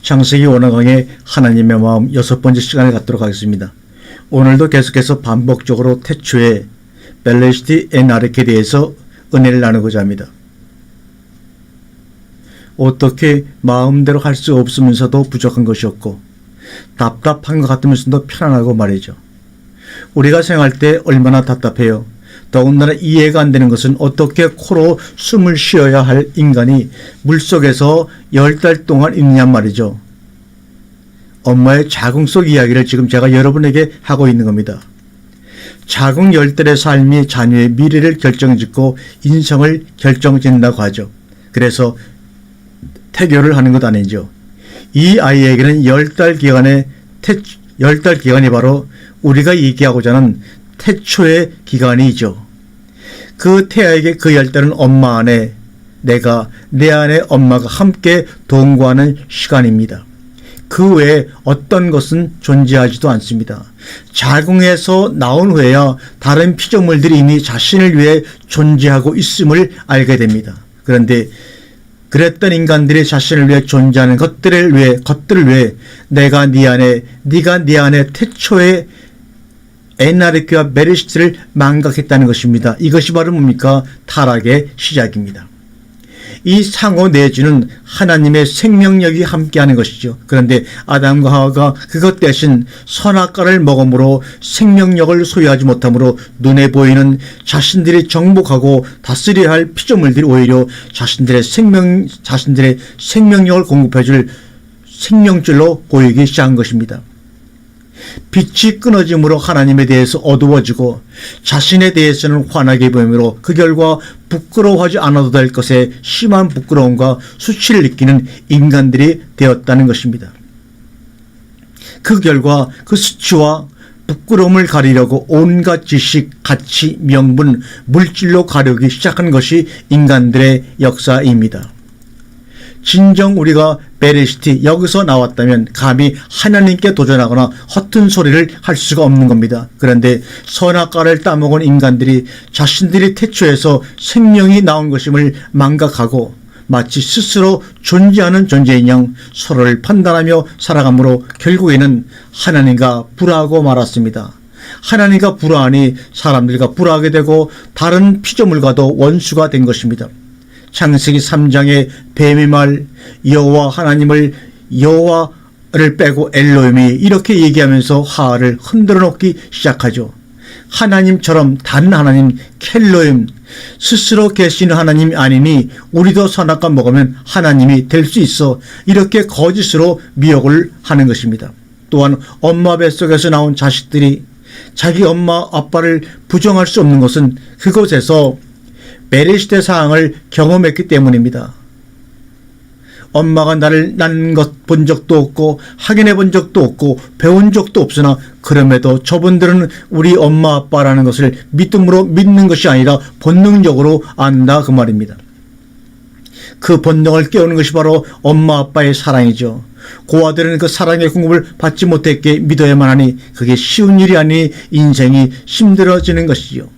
창세기 원어강의 하나님의 마음 6번째 시간을 갖도록 하겠습니다. 오늘도 계속해서 반복적으로 태초에 벨레시티 엔아르케에 대해서 은혜를 나누고자 합니다. 어떻게 마음대로 할 수 없으면서도 부족한 것이 없고 답답한 것 같으면서도 편안하고 말이죠. 우리가 생활할 때 얼마나 답답해요. 더군다나 이해가 안 되는 것은 어떻게 코로 숨을 쉬어야 할 인간이 물속에서 10달 동안 있느냐 말이죠. 엄마의 자궁 속 이야기를 지금 제가 여러분에게 하고 있는 겁니다. 자궁 10달의 삶이 자녀의 미래를 결정짓고 인성을 결정짓는다고 하죠. 그래서 태교를 하는 것 아니죠. 이 아이에게는 10달 기간이 바로 우리가 얘기하고자 하는 태초의 기간이죠. 그 태아에게 그 10달은 엄마 안에 내 안에 엄마가 함께 동거하는 시간입니다. 그 외에 어떤 것은 존재하지도 않습니다. 자궁에서 나온 후에야 다른 피조물들이 이미 자신을 위해 존재하고 있음을 알게 됩니다. 그런데 그랬던 인간들이 자신을 위해 존재하는 것들을 위해 내가 네 안에, 네가 네 안에 태초의 엔아르케와 베레시트를 망각했다는 것입니다. 이것이 바로 뭡니까? 타락의 시작입니다. 이 상호 내주는 하나님의 생명력이 함께하는 것이죠. 그런데 아담과 하와가 그것 대신 선악과를 먹음으로 생명력을 소유하지 못함으로 눈에 보이는 자신들이 정복하고 다스려야 할 피조물들이 오히려 자신들의 생명력을 공급해줄 생명줄로 보이기 시작한 것입니다. 빛이 끊어짐으로 하나님에 대해서 어두워지고 자신에 대해서는 환하게 보이므로 그 결과 부끄러워하지 않아도 될 것에 심한 부끄러움과 수치를 느끼는 인간들이 되었다는 것입니다. 그 결과 그 수치와 부끄러움을 가리려고 온갖 지식, 가치, 명분, 물질로 가려기 시작한 것이 인간들의 역사입니다. 진정 우리가 베레시티 여기서 나왔다면 감히 하나님께 도전하거나 허튼 소리를 할 수가 없는 겁니다. 그런데 선악과를 따먹은 인간들이 자신들이 태초에서 생명이 나온 것임을 망각하고 마치 스스로 존재하는 존재인 양 서로를 판단하며 살아가므로 결국에는 하나님과 불화하고 말았습니다. 하나님과 불화하니 사람들과 불화하게 되고 다른 피조물과도 원수가 된 것입니다. 창세기 3장의 뱀의 말 여호와를 빼고 엘로힘이 이렇게 얘기하면서 하와를 흔들어 놓기 시작하죠. 하나님처럼 다른 하나님 켈로임 스스로 계시는 하나님이 아니니 우리도 선악과 먹으면 하나님이 될 수 있어 이렇게 거짓으로 미혹을 하는 것입니다. 또한 엄마 뱃속에서 나온 자식들이 자기 엄마 아빠를 부정할 수 없는 것은 그곳에서 베레시트의 사항을 경험했기 때문입니다. 엄마가 나를 낳는 것 본 적도 없고 확인해 본 적도 없고 배운 적도 없으나 그럼에도 저분들은 우리 엄마 아빠라는 것을 믿음으로 믿는 것이 아니라 본능적으로 안다 그 말입니다. 그 본능을 깨우는 것이 바로 엄마 아빠의 사랑이죠. 고아들은 그 사랑의 공급을 받지 못했기에 믿어야만 하니 그게 쉬운 일이 아니 인생이 힘들어지는 것이죠.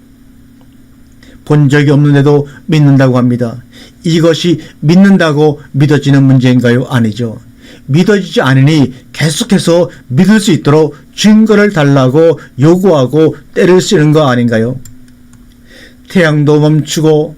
본 적이 없는데도 믿는다고 합니다. 이것이 믿는다고 믿어지는 문제인가요? 아니죠. 믿어지지 않으니 계속해서 믿을 수 있도록 증거를 달라고 요구하고 때를 쓰는 거 아닌가요? 태양도 멈추고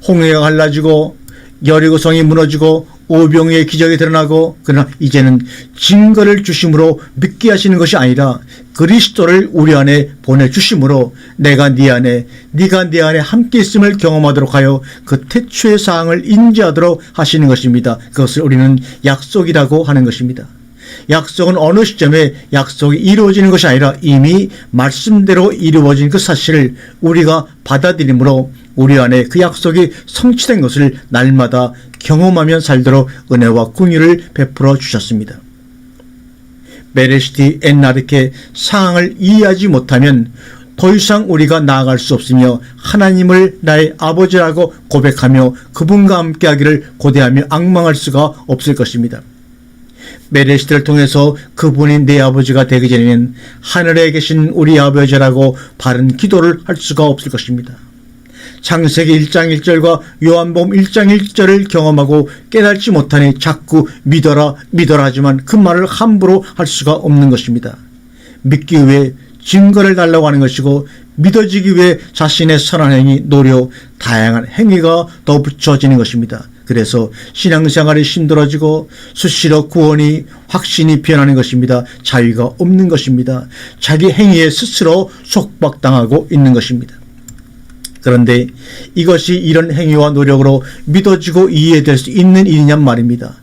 홍해가 갈라지고 여리고성이 무너지고 오병이의 기적이 드러나고 그러나 이제는 증거를 주심으로 믿게 하시는 것이 아니라 그리스도를 우리 안에 보내주심으로 내가 네 안에 네가 내 안에 함께 있음을 경험하도록 하여 그 태초의 사항을 인지하도록 하시는 것입니다. 그것을 우리는 약속이라고 하는 것입니다. 약속은 어느 시점에 약속이 이루어지는 것이 아니라 이미 말씀대로 이루어진 그 사실을 우리가 받아들이므로 우리 안에 그 약속이 성취된 것을 날마다 경험하며 살도록 은혜와 긍휼을 베풀어 주셨습니다. 베레시티 엔아르케 상황을 이해하지 못하면 더 이상 우리가 나아갈 수 없으며 하나님을 나의 아버지라고 고백하며 그분과 함께하기를 고대하며 앙망할 수가 없을 것입니다. 베레시트를 통해서 그분이 내 아버지가 되기 전에는 하늘에 계신 우리 아버지라고 바른 기도를 할 수가 없을 것입니다. 창세기 1장 1절과 요한복음 1장 1절을 경험하고 깨닫지 못하니 자꾸 믿어라 믿어라 하지만 그 말을 함부로 할 수가 없는 것입니다. 믿기 위해 증거를 달라고 하는 것이고 믿어지기 위해 자신의 선한 행위, 노력, 다양한 행위가 더 붙여지는 것입니다. 그래서 신앙생활이 힘들어지고 수시로 구원이 확신이 변하는 것입니다. 자유가 없는 것입니다. 자기 행위에 스스로 속박당하고 있는 것입니다. 그런데 이것이 이런 행위와 노력으로 믿어지고 이해될 수 있는 일이냐 말입니다.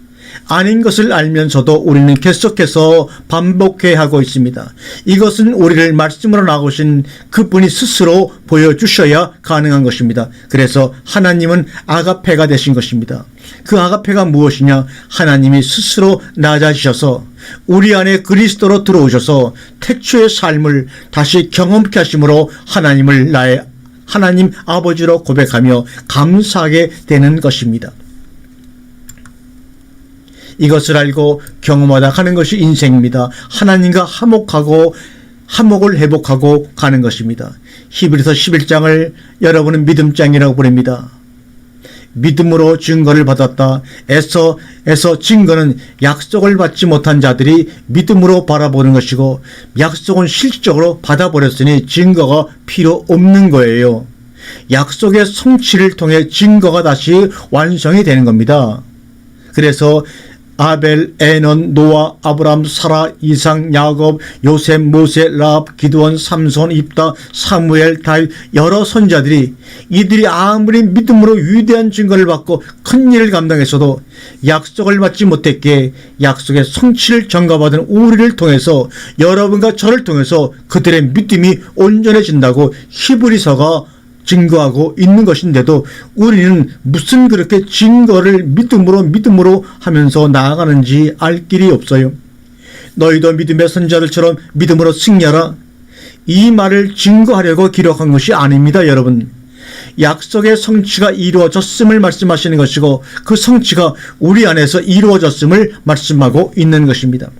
아닌 것을 알면서도 우리는 계속해서 반복해야 하고 있습니다. 이것은 우리를 말씀으로 나오신 그분이 스스로 보여주셔야 가능한 것입니다. 그래서 하나님은 아가페가 되신 것입니다. 그 아가페가 무엇이냐? 하나님이 스스로 낮아지셔서 우리 안에 그리스도로 들어오셔서 태초의 삶을 다시 경험케 하심으로 하나님을 나의 하나님 아버지로 고백하며 감사하게 되는 것입니다. 이것을 알고 경험하다 가는 것이 인생입니다. 하나님과 화목을 회복하고 가는 것입니다. 히브리서 11장을 여러분은 믿음장이라고 부릅니다. 믿음으로 증거를 받았다. 에서 증거는 약속을 받지 못한 자들이 믿음으로 바라보는 것이고 약속은 실질적으로 받아버렸으니 증거가 필요 없는 거예요. 약속의 성취를 통해 증거가 다시 완성이 되는 겁니다. 그래서 아벨, 에논, 노아, 아브람, 사라, 이상, 야곱, 요셉, 모세, 라합, 기드온, 삼손, 입다, 사무엘, 다윗 여러 선자들이 이들이 아무리 믿음으로 위대한 증거를 받고 큰 일을 감당했어도 약속을 받지 못했기에 약속의 성취를 전가받은 우리를 통해서 여러분과 저를 통해서 그들의 믿음이 온전해진다고 히브리서가 증거하고 있는 것인데도 우리는 무슨 그렇게 증거를 믿음으로 하면서 나아가는지 알 길이 없어요. 너희도 믿음의 선자들처럼 믿음으로 승리하라. 이 말을 증거하려고 기록한 것이 아닙니다, 여러분. 약속의 성취가 이루어졌음을 말씀하시는 것이고 그 성취가 우리 안에서 이루어졌음을 말씀하고 있는 것입니다.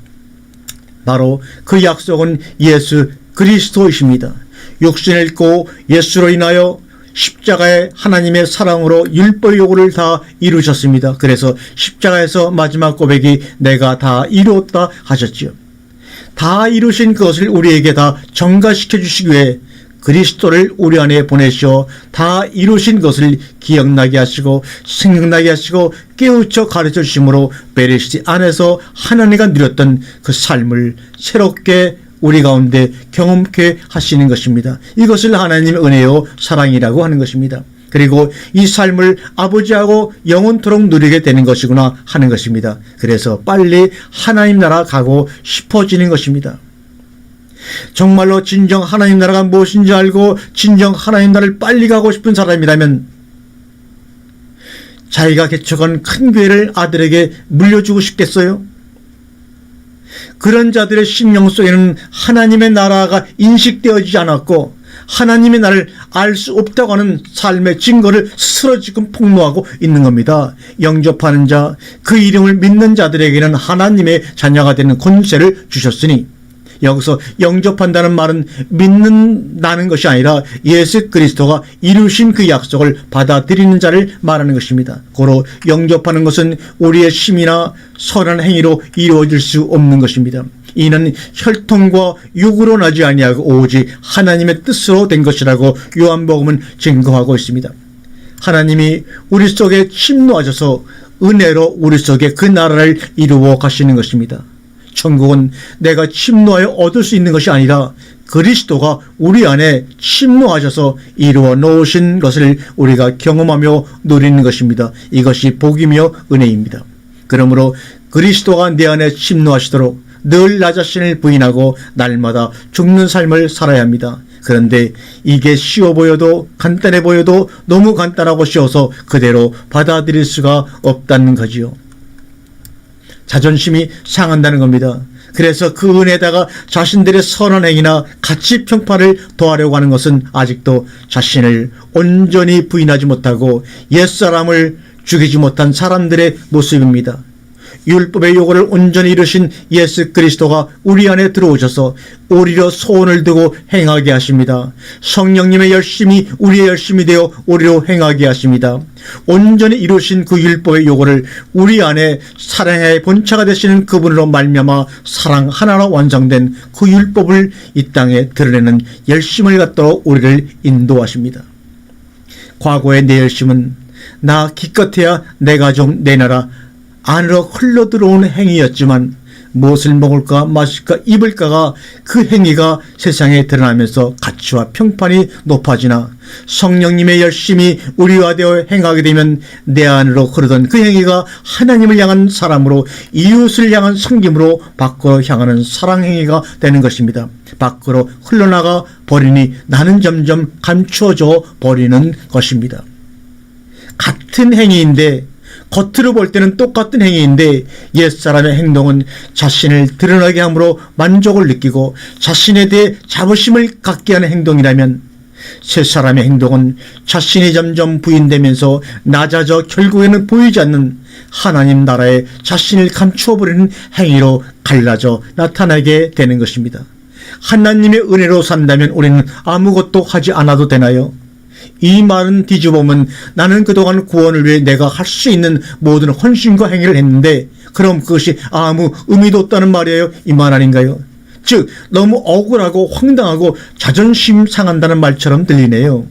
바로 그 약속은 예수 그리스도이십니다. 육신을 입고 예수로 인하여 십자가의 하나님의 사랑으로 율법 요구를 다 이루셨습니다. 그래서 십자가에서 마지막 고백이 내가 다 이루었다 하셨지요. 다 이루신 그것을 우리에게 다 전가시켜 주시기 위해 그리스도를 우리 안에 보내시어 다 이루신 것을 기억나게 하시고 생각나게 하시고 깨우쳐 가르쳐 주심으로 베레시티 안에서 하나님과 누렸던 그 삶을 새롭게 우리 가운데 경험케 하시는 것입니다. 이것을 하나님의 은혜요 사랑이라고 하는 것입니다. 그리고 이 삶을 아버지하고 영원토록 누리게 되는 것이구나 하는 것입니다. 그래서 빨리 하나님 나라 가고 싶어지는 것입니다. 정말로 진정 하나님 나라가 무엇인지 알고 진정 하나님 나라를 빨리 가고 싶은 사람이라면 자기가 개척한 큰 교회를 아들에게 물려주고 싶겠어요? 그런 자들의 심령 속에는 하나님의 나라가 인식되어지지 않았고 하나님의 나라를 알 수 없다고 하는 삶의 증거를 스스로 지금 폭로하고 있는 겁니다. 영접하는 자, 그 이름을 믿는 자들에게는 하나님의 자녀가 되는 권세를 주셨으니 여기서 영접한다는 말은 믿는다는 것이 아니라 예수 그리스도가 이루신 그 약속을 받아들이는 자를 말하는 것입니다. 고로 영접하는 것은 우리의 심이나 선한 행위로 이루어질 수 없는 것입니다. 이는 혈통과 육으로 나지 아니하고 오직 하나님의 뜻으로 된 것이라고 요한복음은 증거하고 있습니다. 하나님이 우리 속에 침노하셔서 은혜로 우리 속에 그 나라를 이루어 가시는 것입니다. 천국은 내가 침노하여 얻을 수 있는 것이 아니라 그리스도가 우리 안에 침노하셔서 이루어 놓으신 것을 우리가 경험하며 누리는 것입니다. 이것이 복이며 은혜입니다. 그러므로 그리스도가 내 안에 침노하시도록 늘 나 자신을 부인하고 날마다 죽는 삶을 살아야 합니다. 그런데 이게 쉬워 보여도 간단해 보여도 너무 간단하고 쉬워서 그대로 받아들일 수가 없다는 거지요. 자존심이 상한다는 겁니다. 그래서 그 은혜에다가 자신들의 선한 행위나 가치 평판을 더하려고 하는 것은 아직도 자신을 온전히 부인하지 못하고 옛사람을 죽이지 못한 사람들의 모습입니다. 율법의 요구를 온전히 이루신 예수 그리스도가 우리 안에 들어오셔서 우리로 소원을 두고 행하게 하십니다. 성령님의 열심이 우리의 열심이 되어 우리로 행하게 하십니다. 온전히 이루신 그 율법의 요구를 우리 안에 사랑의 본체가 되시는 그분으로 말미암아 사랑 하나로 완성된 그 율법을 이 땅에 드러내는 열심을 갖도록 우리를 인도하십니다. 과거의 내 열심은 나 기껏해야 내 가족 내 나라 안으로 흘러들어온 행위였지만 무엇을 먹을까 마실까 입을까가 그 행위가 세상에 드러나면서 가치와 평판이 높아지나 성령님의 열심이 우리와 되어 행하게 되면 내 안으로 흐르던 그 행위가 하나님을 향한 사람으로 이웃을 향한 섬김으로 밖으로 향하는 사랑 행위가 되는 것입니다. 밖으로 흘러나가 버리니 나는 점점 감추어져 버리는 것입니다. 같은 행위인데 겉으로 볼 때는 똑같은 행위인데 옛사람의 행동은 자신을 드러나게 함으로 만족을 느끼고 자신에 대해 자부심을 갖게 하는 행동이라면 새사람의 행동은 자신이 점점 부인되면서 낮아져 결국에는 보이지 않는 하나님 나라에 자신을 감추어버리는 행위로 갈라져 나타나게 되는 것입니다. 하나님의 은혜로 산다면 우리는 아무것도 하지 않아도 되나요? 이 말은 뒤집어보면 나는 그동안 구원을 위해 내가 할 수 있는 모든 헌신과 행위를 했는데 그럼 그것이 아무 의미도 없다는 말이에요. 이 말 아닌가요? 즉 너무 억울하고 황당하고 자존심 상한다는 말처럼 들리네요.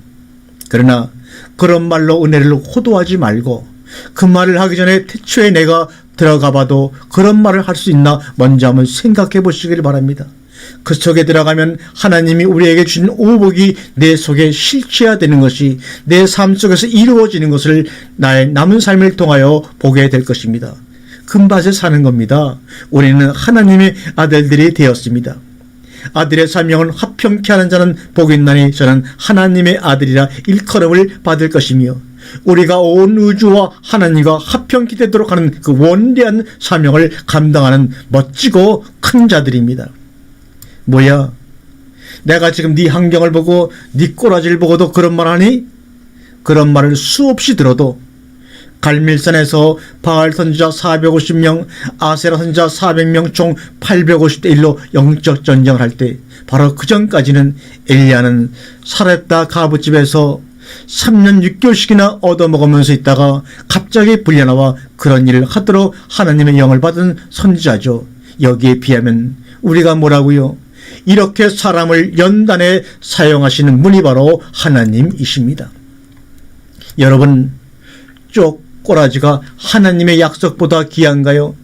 그러나 그런 말로 은혜를 호도하지 말고 그 말을 하기 전에 태초에 내가 들어가 봐도 그런 말을 할 수 있나 먼저 한번 생각해 보시길 바랍니다. 그 속에 들어가면 하나님이 우리에게 주신 오복이 내 속에 실체화되는 것이 내 삶 속에서 이루어지는 것을 나의 남은 삶을 통하여 보게 될 것입니다. 금밭에 사는 겁니다. 우리는 하나님의 아들들이 되었습니다. 아들의 사명은 화평케 하는 자는 복이 있나니 저는 하나님의 아들이라 일컬음을 받을 것이며 우리가 온 우주와 하나님과 화평케 되도록 하는 그 원대한 사명을 감당하는 멋지고 큰 자들입니다. 뭐야? 내가 지금 네 환경을 보고 네 꼬라지를 보고도 그런 말 하니? 그런 말을 수없이 들어도 갈밀산에서 바알 선지자 450명, 아세라 선지자 400명 총 850대 1로 영적 전쟁을 할 때 바로 그 전까지는 엘리야는 사렙다 가부집에서 3년 6개월씩이나 얻어먹으면서 있다가 갑자기 불려나와 그런 일을 하도록 하나님의 영을 받은 선지자죠. 여기에 비하면 우리가 뭐라고요? 이렇게 사람을 연단에 사용하시는 분이 바로 하나님이십니다. 여러분, 꼬라지가 하나님의 약속보다 귀한가요?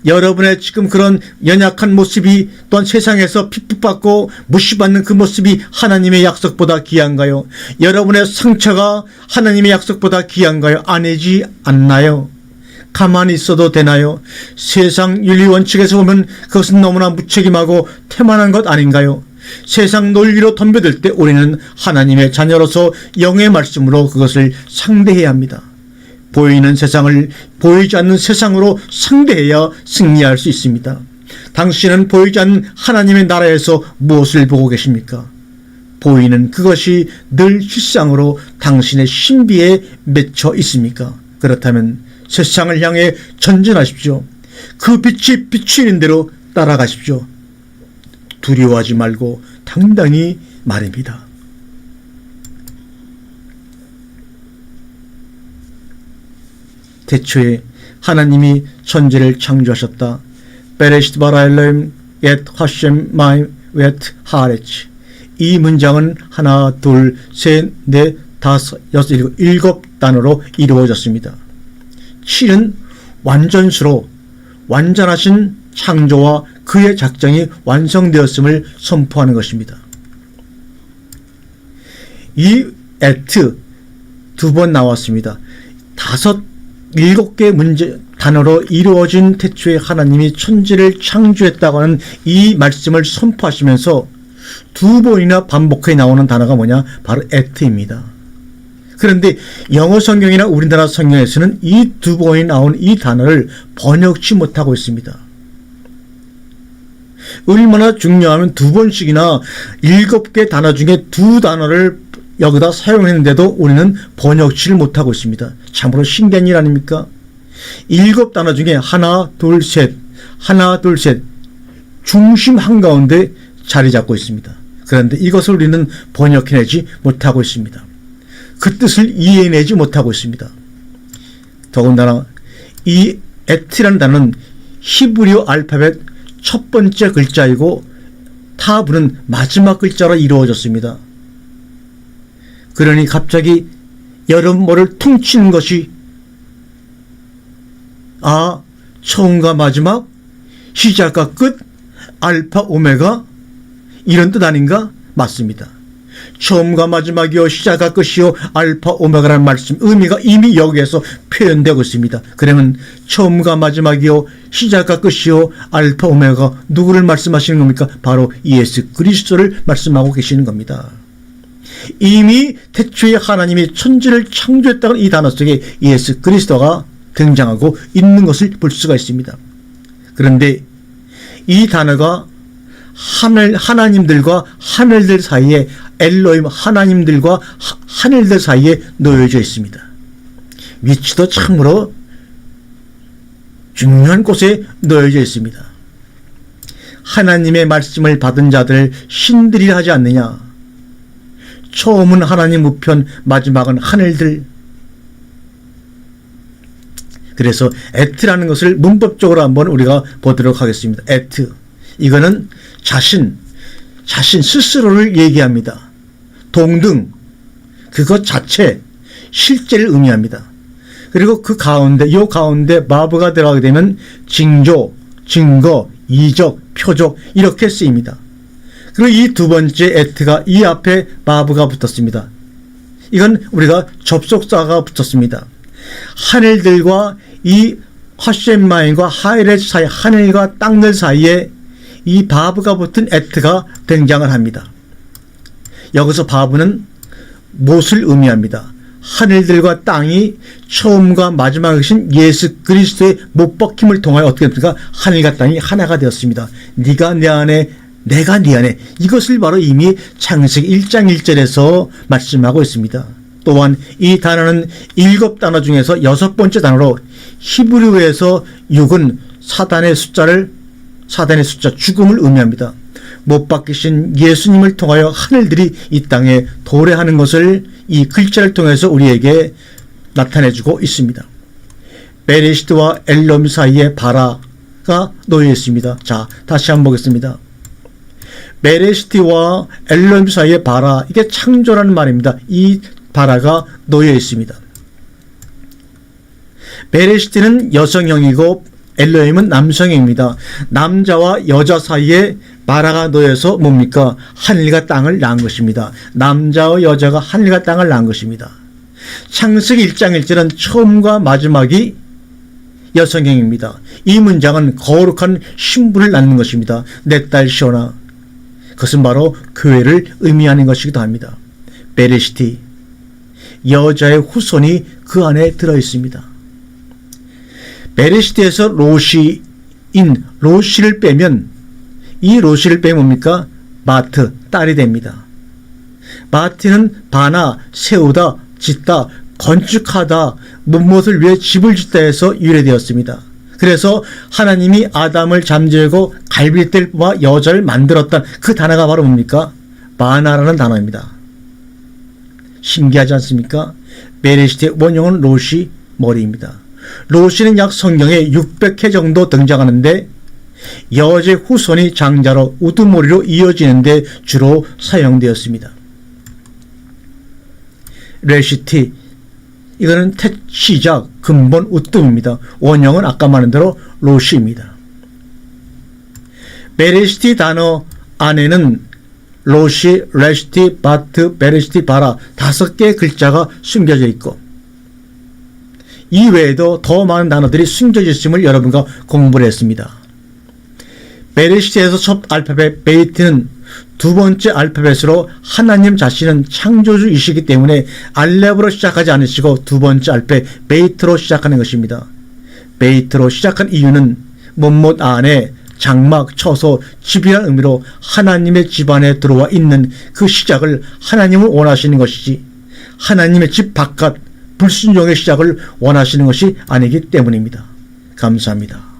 여러분의 지금 그런 연약한 모습이 또한 세상에서 핍박받고 무시받는 그 모습이 하나님의 약속보다 귀한가요? 여러분의 상처가 하나님의 약속보다 귀한가요? 아니지 않나요? 가만히 있어도 되나요? 세상 윤리 원칙에서 보면 그것은 너무나 무책임하고 태만한 것 아닌가요? 세상 논리로 덤벼들 때 우리는 하나님의 자녀로서 영의 말씀으로 그것을 상대해야 합니다. 보이는 세상을 보이지 않는 세상으로 상대해야 승리할 수 있습니다. 당신은 보이지 않는 하나님의 나라에서 무엇을 보고 계십니까? 보이는 그것이 늘 실상으로 당신의 신비에 맺혀 있습니까? 그렇다면 세상을 향해 전진하십시오. 그 빛이 비추이는 대로 따라가십시오. 두려워하지 말고 당당히 말입니다. 태초에 하나님이 천지를 창조하셨다. 베레시트 바라 엘로임 옙 하셴 마임 옙 하레치. 이 문장은 하나, 둘, 셋, 넷, 다섯, 여섯, 일곱 단어로 이루어졌습니다. 7은 완전수로 완전하신 창조와 그의 작정이 완성되었음을 선포하는 것입니다. 이 에트 두 번 나왔습니다. 7개 단어로 이루어진 태초에 하나님이 천지를 창조했다고 하는 이 말씀을 선포하시면서 두 번이나 반복해 나오는 단어가 뭐냐? 바로 에트입니다. 그런데 영어 성경이나 우리나라 성경에서는 이 두 번이 나온 이 단어를 번역치 못하고 있습니다. 얼마나 중요하면 두 번씩이나 7개 단어 중에 두 단어를 여기다 사용했는데도 우리는 번역치를 못하고 있습니다. 참으로 신기한 일 아닙니까? 7 단어 중에 하나, 둘, 셋, 하나, 둘, 셋 중심 한가운데 자리 잡고 있습니다. 그런데 이것을 우리는 번역해내지 못하고 있습니다. 그 뜻을 이해해내지 못하고 있습니다. 더군다나 이 에트라는 단어는 히브리어 알파벳 첫 번째 글자이고 타브는 마지막 글자로 이루어졌습니다. 그러니 갑자기 여러모를 퉁치는 것이 처음과 마지막, 시작과 끝, 알파 오메가 이런 뜻 아닌가? 맞습니다. 처음과 마지막이요 시작과 끝이요 알파 오메가라는 말씀 의미가 이미 여기에서 표현되고 있습니다. 그러면 처음과 마지막이요 시작과 끝이요 알파 오메가 누구를 말씀하시는 겁니까? 바로 예수 그리스도를 말씀하고 계시는 겁니다. 이미 태초에 하나님이 천지를 창조했다는 이 단어 속에 예수 그리스도가 등장하고 있는 것을 볼 수가 있습니다. 그런데 이 단어가 하나님들과 하늘들 사이에 엘로힘 하나님들과 하늘들 사이에 놓여져 있습니다. 위치도 참으로 중요한 곳에 놓여져 있습니다. 하나님의 말씀을 받은 자들 신들이라 하지 않느냐. 처음은 하나님 우편, 마지막은 하늘들. 그래서 에트라는 것을 문법적으로 한번 우리가 보도록 하겠습니다. 에트. 이거는 자신 스스로를 얘기합니다. 동등, 그것 자체, 실제를 의미합니다. 그리고 그 가운데, 이 가운데 마브가 들어가게 되면 징조, 증거, 이적, 표적 이렇게 쓰입니다. 그리고 이 두 번째 에트가 이 앞에 마브가 붙었습니다. 이건 우리가 접속사가 붙었습니다. 하늘들과 이 하셴마임과 하이렛 사이, 하늘과 땅들 사이에 이 바브가 붙은 에트가 등장을 합니다. 여기서 바브는 못을 의미합니다. 하늘들과 땅이 처음과 마지막이신 예수 그리스도의 못 박힘을 통하여 어떻게 됩니까? 하늘과 땅이 하나가 되었습니다. 네가 내 안에 내가 네 안에, 이것을 바로 이미 창세기 1장 1절에서 말씀하고 있습니다. 또한 이 단어는 7 단어 중에서 6번째 단어로 히브리어에서 6은 사단의 숫자 죽음을 의미합니다. 못 박히신 예수님을 통하여 하늘들이 이 땅에 도래하는 것을 이 글자를 통해서 우리에게 나타내주고 있습니다. 베레시트와 엘롬 사이에 바라가 놓여 있습니다. 자, 다시 한번 보겠습니다. 베레시트와 엘롬 사이에 바라, 이게 창조라는 말입니다. 이 바라가 놓여 있습니다. 베레시트는 여성형이고 엘로힘은 남성형입니다. 남자와 여자 사이에 바라가 놓여서 뭡니까? 하늘과 땅을 낳은 것입니다. 남자와 여자가 하늘과 땅을 낳은 것입니다. 창세기 1장 1절은 처음과 마지막이 여성형입니다. 이 문장은 거룩한 신부를 낳는 것입니다. 내 딸 시온아, 그것은 바로 교회를 의미하는 것이기도 합니다. 베레시티, 여자의 후손이 그 안에 들어있습니다. 베레시티에서 로시를 빼면, 이 로시를 빼면 뭡니까? 마트, 딸이 됩니다. 마트는 바나, 세우다, 짓다, 건축하다, 무엇을 위해 집을 짓다 해서 유래되었습니다. 그래서 하나님이 아담을 잠재우고 갈빗대를 뽑아 여자를 만들었던 그 단어가 바로 뭡니까? 바나라는 단어입니다. 신기하지 않습니까? 베레시티의 원형은 로시, 머리입니다. 로시는 약 성경에 600회 정도 등장하는데 여자의 후손이 장자로 우두머리로 이어지는데 주로 사용되었습니다. 레시티, 이거는 시작, 근본, 우뜸입니다. 원형은 아까 말한 대로 로시입니다. 베레시티 단어 안에는 로시, 레시티, 바트, 베레시티, 바라 5개의 글자가 숨겨져 있고, 이 외에도 더 많은 단어들이 숨겨져 있음을 여러분과 공부를 했습니다. 베레시티에서 첫 알파벳 베이트는 두 번째 알파벳으로 하나님 자신은 창조주이시기 때문에 알렙으로 시작하지 않으시고 두 번째 알파벳 베이트로 시작하는 것입니다. 베이트로 시작한 이유는 못못 안에 장막, 처소, 집이라는 의미로 하나님의 집 안에 들어와 있는 그 시작을 하나님은 원하시는 것이지, 하나님의 집 바깥, 불순종의 시작을 원하시는 것이 아니기 때문입니다. 감사합니다.